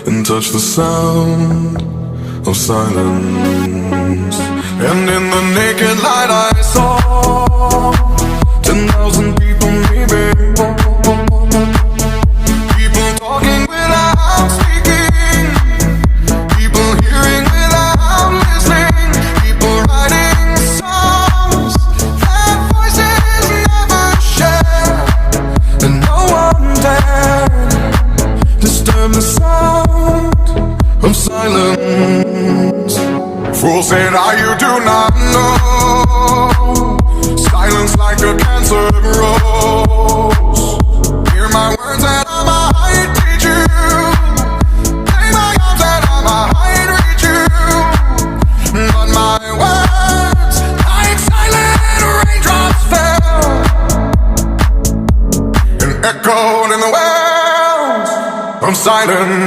and touch the sound of silence. And in the naked light I saw 10,000 people, maybe. People talking without speaking, people hearing without listening, people writing songs that voices never share, and no one dared disturb the sound of silence. Fool said, you do not know. Silence like a cancer grows. Hear my words and I might teach you. Lay my arms and I might reach you. But my words, like silent raindrops, fell and echoed in the wells of silence.